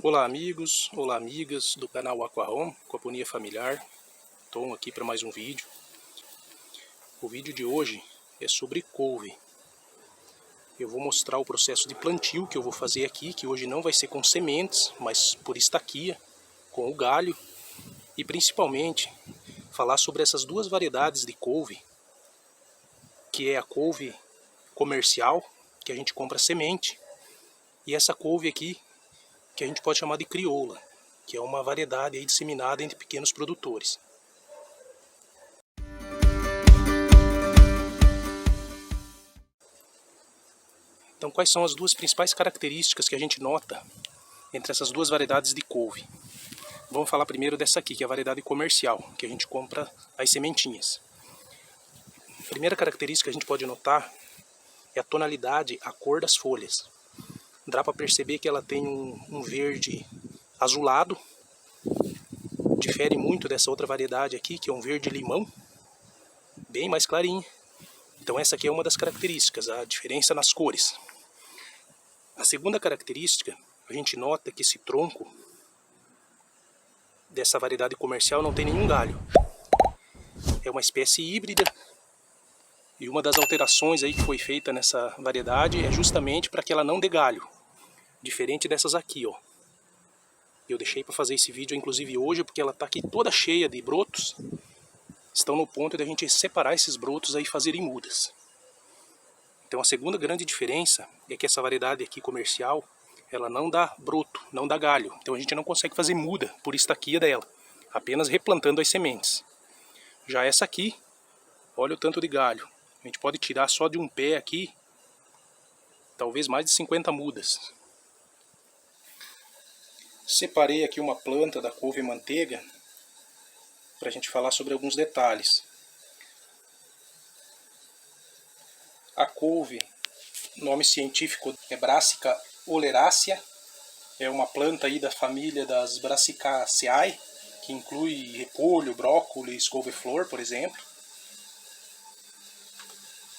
Olá amigos, olá amigas do canal Aquahome, Aquaponia Familiar. Estou aqui para mais um vídeo. O vídeo de hoje é sobre couve. Eu vou mostrar o processo de plantio que eu vou fazer aqui, que hoje não vai ser com sementes, mas por estaquia, com o galho. E principalmente falar sobre essas duas variedades de couve, que é a couve comercial, que a gente compra semente, e essa couve aqui, que a gente pode chamar de crioula, que é uma variedade aí disseminada entre pequenos produtores. Então, quais são as duas principais características que a gente nota entre essas duas variedades de couve? Vamos falar primeiro dessa aqui, que é a variedade comercial, que a gente compra as sementinhas. A primeira característica que a gente pode notar é a tonalidade, a cor das folhas. Dá para perceber que ela tem um verde azulado, difere muito dessa outra variedade aqui, que é um verde limão, bem mais clarinho. Então essa aqui é uma das características, a diferença nas cores. A segunda característica, a gente nota que esse tronco dessa variedade comercial não tem nenhum galho. É uma espécie híbrida, e uma das alterações aí que foi feita nessa variedade é justamente para que ela não dê galho, diferente dessas aqui, ó. Eu deixei para fazer esse vídeo inclusive hoje, porque ela está aqui toda cheia de brotos. Estão no ponto de a gente separar esses brotos aí e fazerem mudas. Então a segunda grande diferença é que essa variedade aqui comercial, ela não dá broto, não dá galho. Então a gente não consegue fazer muda por estaquia dela, apenas replantando as sementes. Já essa aqui, olha o tanto de galho. A gente pode tirar só de um pé aqui, talvez mais de 50 mudas. Separei aqui uma planta da couve manteiga, para a gente falar sobre alguns detalhes. A couve, nome científico é Brassica oleracea, é uma planta aí da família das Brassicaceae, que inclui repolho, brócolis, couve-flor, por exemplo.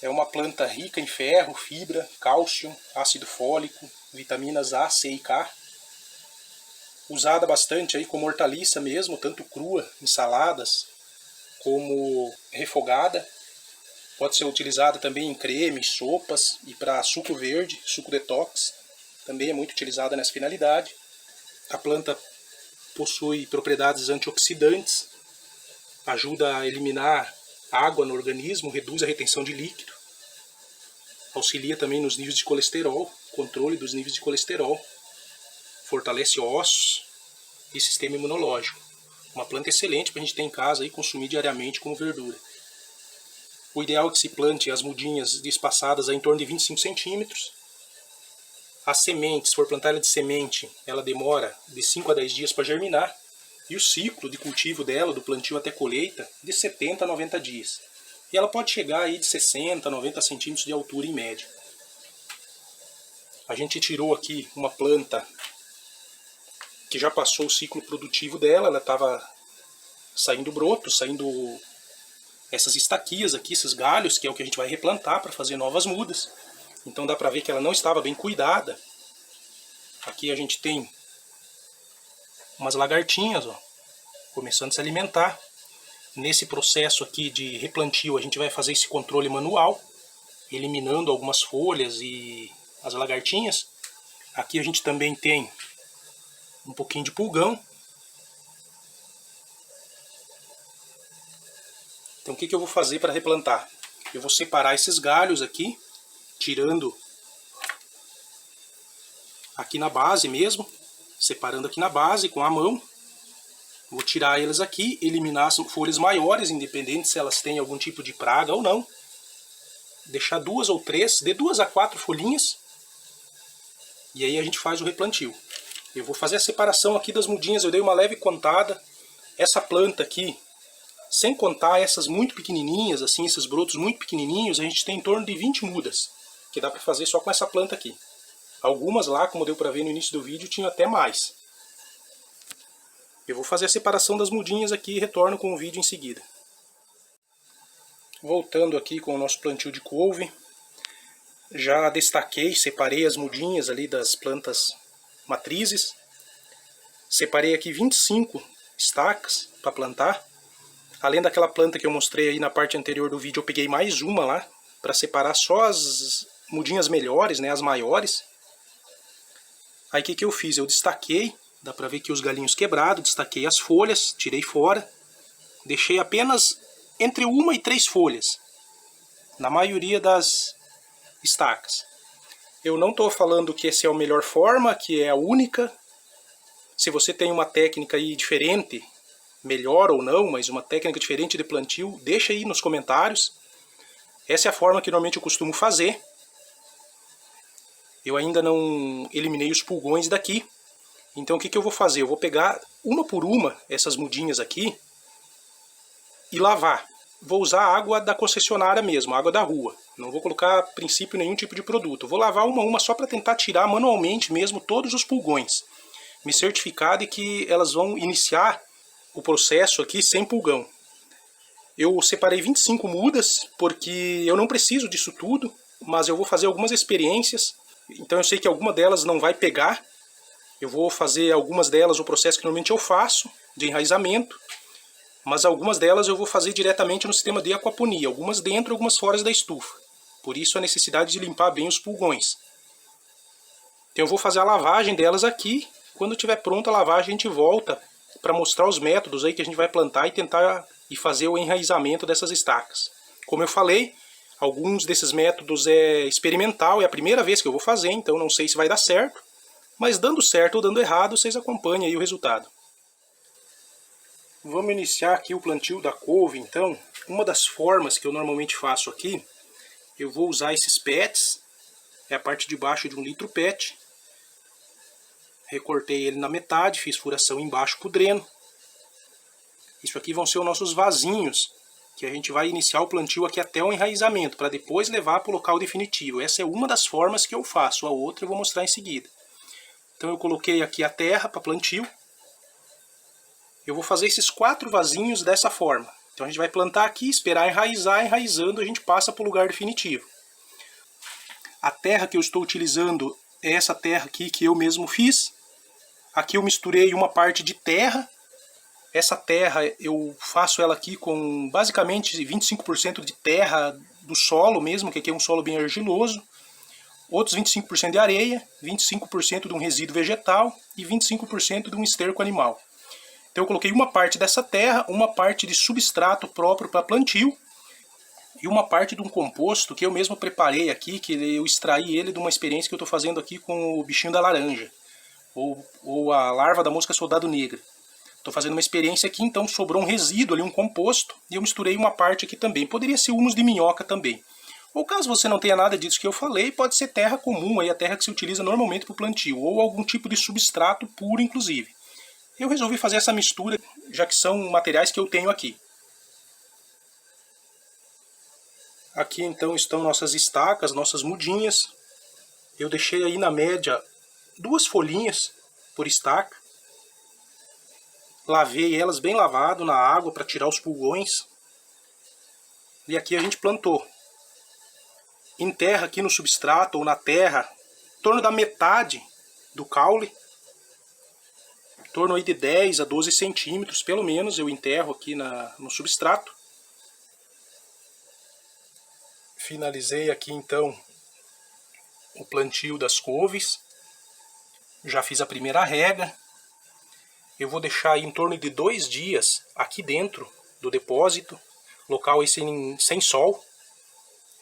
É uma planta rica em ferro, fibra, cálcio, ácido fólico, vitaminas A, C e K. Usada bastante aí como hortaliça mesmo, tanto crua, em saladas, como refogada. Pode ser utilizada também em cremes, sopas e para suco verde, suco detox. Também é muito utilizada nessa finalidade. A planta possui propriedades antioxidantes, ajuda a eliminar água no organismo, reduz a retenção de líquido, auxilia também nos níveis de colesterol, controle dos níveis de colesterol, fortalece ossos e sistema imunológico. Uma planta excelente para a gente ter em casa e consumir diariamente como verdura. O ideal é que se plante as mudinhas espaçadas a em torno de 25 centímetros. A semente, se for plantar ela de semente, ela demora de 5 a 10 dias para germinar. E o ciclo de cultivo dela, do plantio até colheita, de 70 a 90 dias. E ela pode chegar aí de 60 a 90 centímetros de altura em média. A gente tirou aqui uma planta que já passou o ciclo produtivo dela, ela estava saindo brotos, saindo essas estaquias aqui, esses galhos, que é o que a gente vai replantar para fazer novas mudas. Então dá para ver que ela não estava bem cuidada. Aqui a gente tem umas lagartinhas, ó, começando a se alimentar. Nesse processo aqui de replantio a gente vai fazer esse controle manual, eliminando algumas folhas e as lagartinhas. Aqui a gente também tem um pouquinho de pulgão. Então o que eu vou fazer para replantar? Eu vou separar esses galhos aqui, tirando aqui na base mesmo, separando aqui na base com a mão. Vou tirar eles aqui, eliminar as folhas maiores, independente se elas têm algum tipo de praga ou não. Deixar duas ou três, de 2 a 4 folhinhas. E aí a gente faz o replantio. Eu vou fazer a separação aqui das mudinhas, eu dei uma leve contada. Essa planta aqui, sem contar essas muito pequenininhas, assim, esses brotos muito pequenininhos, a gente tem em torno de 20 mudas, que dá para fazer só com essa planta aqui. Algumas lá, como deu para ver no início do vídeo, tinham até mais. Eu vou fazer a separação das mudinhas aqui e retorno com o vídeo em seguida. Voltando aqui com o nosso plantio de couve, já destaquei, separei as mudinhas ali das plantas matrizes. Separei aqui 25 estacas para plantar. Além daquela planta que eu mostrei aí na parte anterior do vídeo, eu peguei mais uma lá para separar só as mudinhas melhores, né, as maiores. Aí o que eu fiz? Eu destaquei, dá para ver aqui os galinhos quebrados, destaquei as folhas, tirei fora. Deixei apenas entre 1 e 3 folhas, na maioria das estacas. Eu não estou falando que essa é a melhor forma, que é a única. Se você tem uma técnica aí diferente, melhor ou não, mas uma técnica diferente de plantio, deixa aí nos comentários. Essa é a forma que normalmente eu costumo fazer. Eu ainda não eliminei os pulgões daqui. Então o que eu vou fazer? Eu vou pegar uma por uma essas mudinhas aqui e lavar. Vou usar a água da concessionária mesmo, a água da rua. Não vou colocar a princípio nenhum tipo de produto. Vou lavar uma a uma só para tentar tirar manualmente mesmo todos os pulgões. Me certificar de que elas vão iniciar o processo aqui sem pulgão. Eu separei 25 mudas porque eu não preciso disso tudo, mas eu vou fazer algumas experiências. Então eu sei que alguma delas não vai pegar. Eu vou fazer algumas delas o processo que normalmente eu faço, de enraizamento. Mas algumas delas eu vou fazer diretamente no sistema de aquaponia. Algumas dentro, algumas fora da estufa. Por isso a necessidade de limpar bem os pulgões. Então eu vou fazer a lavagem delas aqui. Quando estiver pronta a lavagem, a gente volta para mostrar os métodos aí que a gente vai plantar e tentar fazer o enraizamento dessas estacas. Como eu falei, alguns desses métodos é experimental, é a primeira vez que eu vou fazer, então não sei se vai dar certo. Mas dando certo ou dando errado, vocês acompanhem aí o resultado. Vamos iniciar aqui o plantio da couve, então. Uma das formas que eu normalmente faço aqui, eu vou usar esses PETs, é a parte de baixo de um litro PET. Recortei ele na metade, fiz furação embaixo para o dreno. Isso aqui vão ser os nossos vasinhos, que a gente vai iniciar o plantio aqui até o enraizamento, para depois levar para o local definitivo. Essa é uma das formas que eu faço, a outra eu vou mostrar em seguida. Então eu coloquei aqui a terra para plantio. Eu vou fazer esses 4 vasinhos dessa forma. Então a gente vai plantar aqui, esperar enraizar, enraizando a gente passa para o lugar definitivo. A terra que eu estou utilizando é essa terra aqui que eu mesmo fiz. Aqui eu misturei uma parte de terra. Essa terra eu faço ela aqui com basicamente 25% de terra do solo mesmo, que aqui é um solo bem argiloso. Outros 25% de areia, 25% de um resíduo vegetal e 25% de um esterco animal. Então eu coloquei uma parte dessa terra, uma parte de substrato próprio para plantio e uma parte de um composto que eu mesmo preparei aqui, que eu extraí ele de uma experiência que eu estou fazendo aqui com o bichinho da laranja, ou a larva da mosca soldado negra. Estou fazendo uma experiência aqui, então sobrou um resíduo ali, um composto, e eu misturei uma parte aqui também. Poderia ser humus de minhoca também. Ou caso você não tenha nada disso que eu falei, pode ser terra comum, aí a terra que se utiliza normalmente para o plantio, ou algum tipo de substrato puro inclusive. Eu resolvi fazer essa mistura, já que são materiais que eu tenho aqui. Aqui então estão nossas estacas, nossas mudinhas. Eu deixei aí na média 2 folhinhas por estaca. Lavei elas bem lavado na água para tirar os pulgões. E aqui a gente plantou. Enterra aqui no substrato ou na terra, em torno da metade do caule. Em torno aí de 10 a 12 centímetros, pelo menos, eu enterro aqui no substrato. Finalizei aqui então o plantio das couves. Já fiz a primeira rega. Eu vou deixar aí em torno de 2 dias aqui dentro do depósito, local aí sem sol.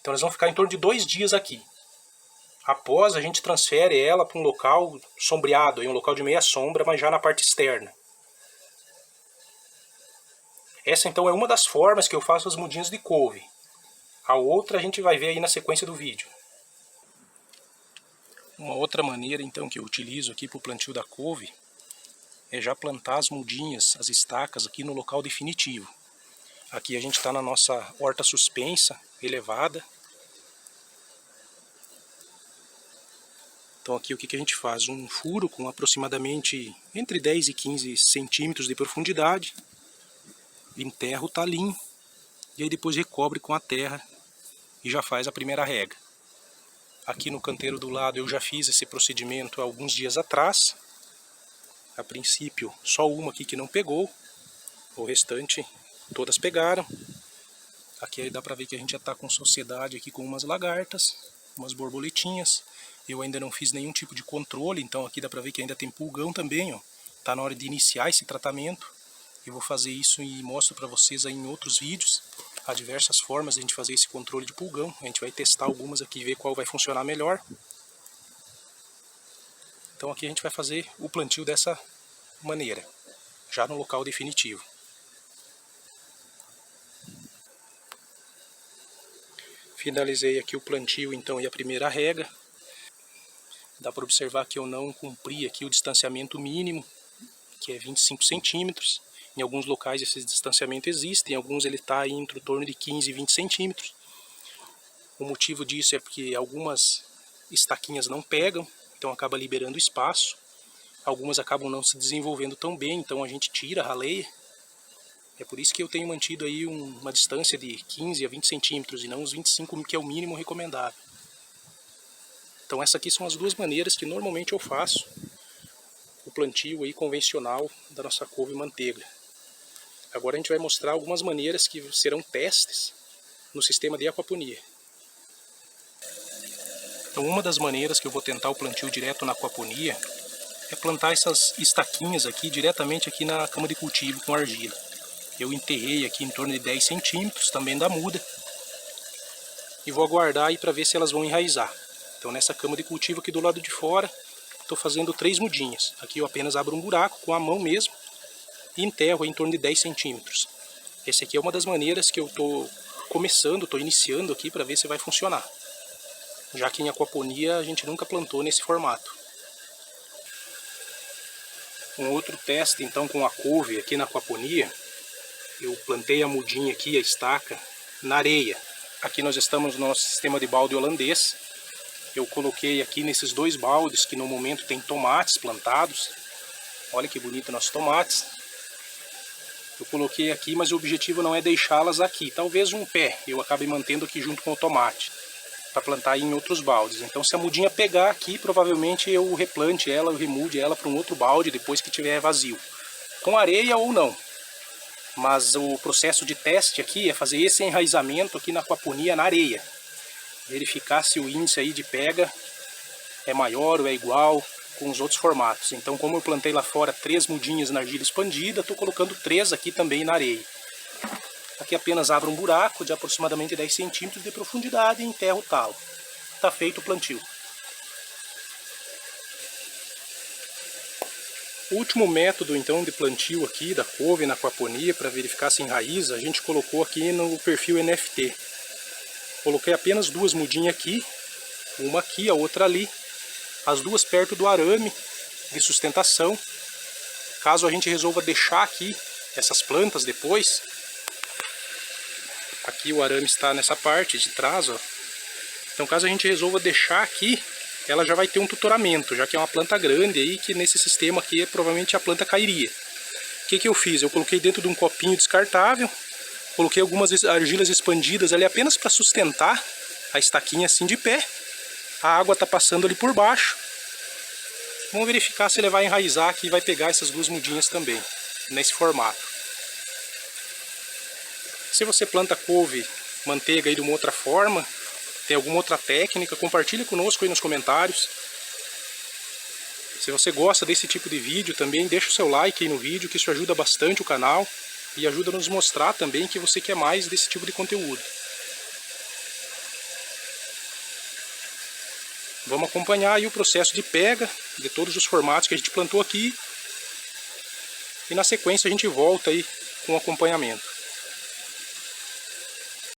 Então elas vão ficar em torno de 2 dias aqui. Após a gente transfere ela para um local sombreado, um local de meia sombra, mas já na parte externa. Essa então é uma das formas que eu faço as mudinhas de couve. A outra a gente vai ver aí na sequência do vídeo. Uma outra maneira então que eu utilizo aqui para o plantio da couve é já plantar as mudinhas, as estacas aqui no local definitivo. Aqui a gente está na nossa horta suspensa, elevada. Então aqui o que a gente faz? Um furo com aproximadamente entre 10 e 15 centímetros de profundidade. Enterra o talinho e aí depois recobre com a terra e já faz a primeira rega. Aqui no canteiro do lado eu já fiz esse procedimento há alguns dias atrás. A princípio, só uma aqui que não pegou. O restante, todas pegaram. Aqui aí dá pra ver que a gente já tá com sociedade aqui com umas lagartas, umas borboletinhas. Eu ainda não fiz nenhum tipo de controle, então aqui dá pra ver que ainda tem pulgão também, ó. Tá na hora de iniciar esse tratamento. Eu vou fazer isso e mostro pra vocês aí em outros vídeos. Há diversas formas de a gente fazer esse controle de pulgão. A gente vai testar algumas aqui e ver qual vai funcionar melhor. Então aqui a gente vai fazer o plantio dessa maneira, já no local definitivo. Finalizei aqui o plantio então e a primeira rega. Dá para observar que eu não cumpri aqui o distanciamento mínimo, que é 25 centímetros. Em alguns locais esse distanciamento existe, em alguns ele está entre o torno de 15 e 20 centímetros. O motivo disso é porque algumas estaquinhas não pegam, então acaba liberando espaço. Algumas acabam não se desenvolvendo tão bem, então a gente tira, raleia. É por isso que eu tenho mantido aí uma distância de 15 a 20 centímetros e não os 25, que é o mínimo recomendável. Então essas aqui são as duas maneiras que normalmente eu faço o plantio aí convencional da nossa couve-manteiga. Agora a gente vai mostrar algumas maneiras que serão testes no sistema de aquaponia. Então uma das maneiras que eu vou tentar o plantio direto na aquaponia é plantar essas estaquinhas aqui diretamente aqui na cama de cultivo com argila. Eu enterrei aqui em torno de 10 centímetros também da muda e vou aguardar aí para ver se elas vão enraizar. Então nessa cama de cultivo aqui do lado de fora estou fazendo 3 mudinhas. Aqui eu apenas abro um buraco com a mão mesmo e enterro em torno de 10 centímetros. Essa aqui é uma das maneiras que eu estou começando, estou iniciando aqui para ver se vai funcionar. Já que em aquaponia a gente nunca plantou nesse formato. Um outro teste então com a couve aqui na aquaponia, eu plantei a mudinha aqui, a estaca, na areia. Aqui nós estamos no nosso sistema de balde holandês. Eu coloquei aqui nesses 2 baldes que no momento tem tomates plantados. Olha que bonito nossos tomates. Eu coloquei aqui, mas o objetivo não é deixá-las aqui. Talvez um pé eu acabe mantendo aqui junto com o tomate, para plantar em outros baldes. Então se a mudinha pegar aqui, provavelmente eu replante ela, eu remude ela para um outro balde depois que tiver vazio. Com areia ou não. Mas o processo de teste aqui é fazer esse enraizamento aqui na aquaponia na areia. Verificar se o índice aí de pega é maior ou é igual com os outros formatos. Então como eu plantei lá fora 3 mudinhas na argila expandida, estou colocando 3 aqui também na areia. Aqui apenas abro um buraco de aproximadamente 10 centímetros de profundidade e enterro o talo. Está feito o plantio. O último método então de plantio aqui da couve na aquaponia para verificar se enraiza, a gente colocou aqui no perfil NFT. Coloquei apenas 2 mudinhas aqui, uma aqui, a outra ali, as duas perto do arame de sustentação. Caso a gente resolva deixar aqui essas plantas depois, aqui o arame está nessa parte de trás, ó. Então caso a gente resolva deixar aqui, ela já vai ter um tutoramento, já que é uma planta grande aí, que nesse sistema aqui provavelmente a planta cairia. O que eu fiz? Eu coloquei dentro de um copinho descartável, coloquei algumas argilas expandidas ali apenas para sustentar a estaquinha assim de pé. A água está passando ali por baixo. Vamos verificar se ele vai enraizar aqui e vai pegar essas 2 mudinhas também, nesse formato. Se você planta couve, manteiga aí de uma outra forma, tem alguma outra técnica, compartilhe conosco aí nos comentários. Se você gosta desse tipo de vídeo também, deixa o seu like aí no vídeo, que isso ajuda bastante o canal e ajuda a nos mostrar também que você quer mais desse tipo de conteúdo. Vamos acompanhar aí o processo de pega de todos os formatos que a gente plantou aqui e na sequência a gente volta aí com o acompanhamento.